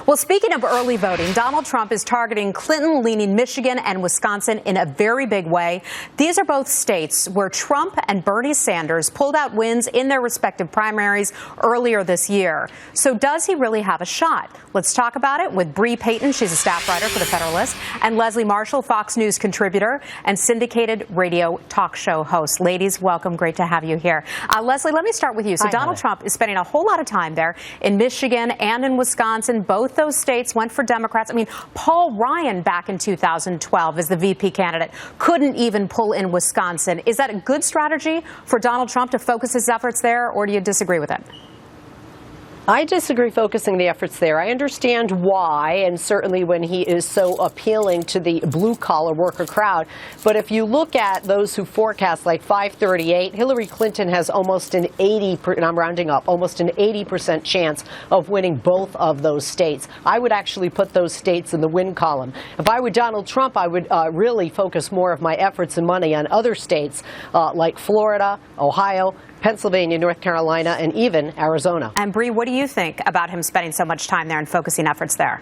Well, speaking of early voting, Donald Trump is targeting Clinton-leaning Michigan and Wisconsin in a very big way. These are both states where Trump and Bernie Sanders pulled out wins in their respective primaries earlier this year. So does he really have a shot? Let's talk about it with Payton. She's a staff writer for the Federalist, and Leslie Marshall, Fox News contributor and syndicated radio talk show host. Ladies, welcome. Great to have you here. Leslie, let me start with you. So Donald Trump is spending a whole lot of time there in Michigan and in Wisconsin. Both those states went for Democrats. I mean, Paul Ryan back in 2012 as the VP candidate couldn't even pull in Wisconsin. Is that a good strategy for Donald Trump to focus his efforts there, or do you disagree with it? I disagree focusing the efforts there. I understand why, and certainly when he is so appealing to the blue-collar worker crowd. But if you look at those who forecast like 538, Hillary Clinton has almost an 80%, and I'm rounding up, almost an 80% chance of winning both of those states. I would actually put those states in the win column. If I were Donald Trump, I would really focus more of my efforts and money on other states like Florida, Ohio, Pennsylvania, North Carolina, and even Arizona. And Bree, what do you think about him spending so much time there and focusing efforts there?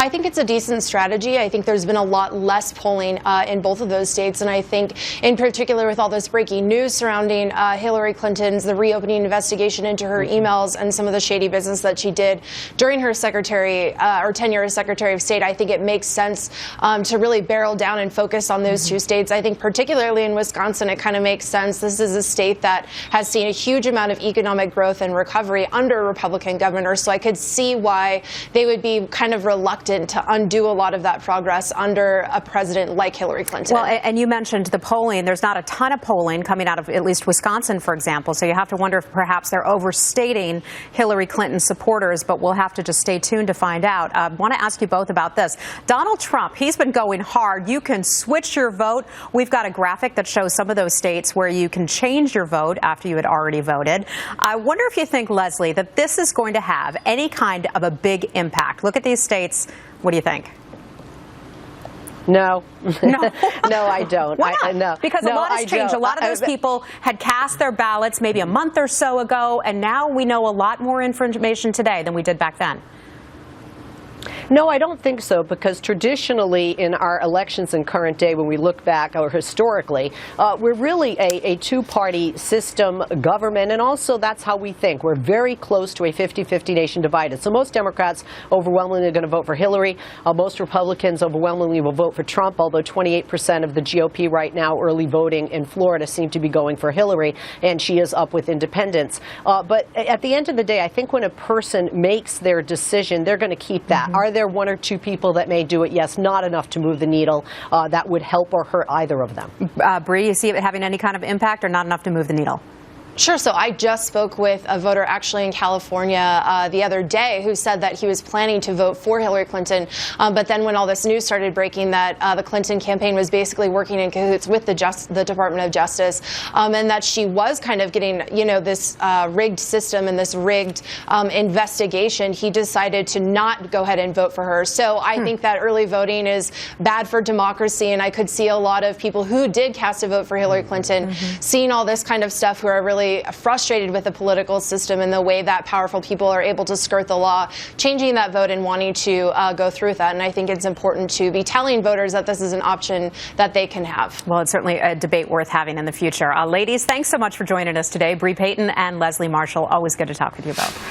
I think it's a decent strategy. I think there's been a lot less polling in both of those states, and I think in particular with all this breaking news surrounding Hillary Clinton's, the reopening investigation into her emails and some of the shady business that she did during her tenure as Secretary of State, I think it makes sense to really barrel down and focus on those two states. I think particularly in Wisconsin, it kind of makes sense. This is a state that has seen a huge amount of economic growth and recovery under a Republican governor, so I could see why they would be kind of reluctant to undo a lot of that progress under a president like Hillary Clinton. Well, and you mentioned the polling. There's not a ton of polling coming out of at least Wisconsin, for example, so you have to wonder if perhaps they're overstating Hillary Clinton supporters, but we'll have to just stay tuned to find out. I want to ask you both about this. Donald Trump, he's been going hard. You can switch your vote. We've got a graphic that shows some of those states where you can change your vote after you had already voted. I wonder if you think, Leslie, that this is going to have any kind of a big impact. Look at these states. What do you think? No. No, no, I don't. Why not? No. Because a lot has changed. A lot of those people had cast their ballots maybe a month or so ago, and now we know a lot more information today than we did back then. No, I don't think so, because traditionally in our elections in current day, when we look back, or historically, we're really a two-party system government, and also that's how we think. We're very close to a 50-50 nation divided. So most Democrats overwhelmingly are going to vote for Hillary. Most Republicans overwhelmingly will vote for Trump, although 28% of the GOP right now early voting in Florida seem to be going for Hillary, and she is up with independents. But at the end of the day, I think when a person makes their decision, they're going to keep that. Are there one or two people that may do it? Yes, not enough to move the needle that would help or hurt either of them. Bree, you see it having any kind of impact or not enough to move the needle? Sure. So I just spoke with a voter actually in California the other day who said that he was planning to vote for Hillary Clinton. But then when all this news started breaking that the Clinton campaign was basically working in cahoots with the Department of Justice and that she was kind of getting, this rigged system and this rigged investigation, he decided to not go ahead and vote for her. So I think that early voting is bad for democracy. And I could see a lot of people who did cast a vote for Hillary Clinton seeing all this kind of stuff, who are really frustrated with the political system and the way that powerful people are able to skirt the law, changing that vote and wanting to go through with that. And I think it's important to be telling voters that this is an option that they can have. Well, it's certainly a debate worth having in the future. Ladies, thanks so much for joining us today. Payton and Leslie Marshall, always good to talk with you both.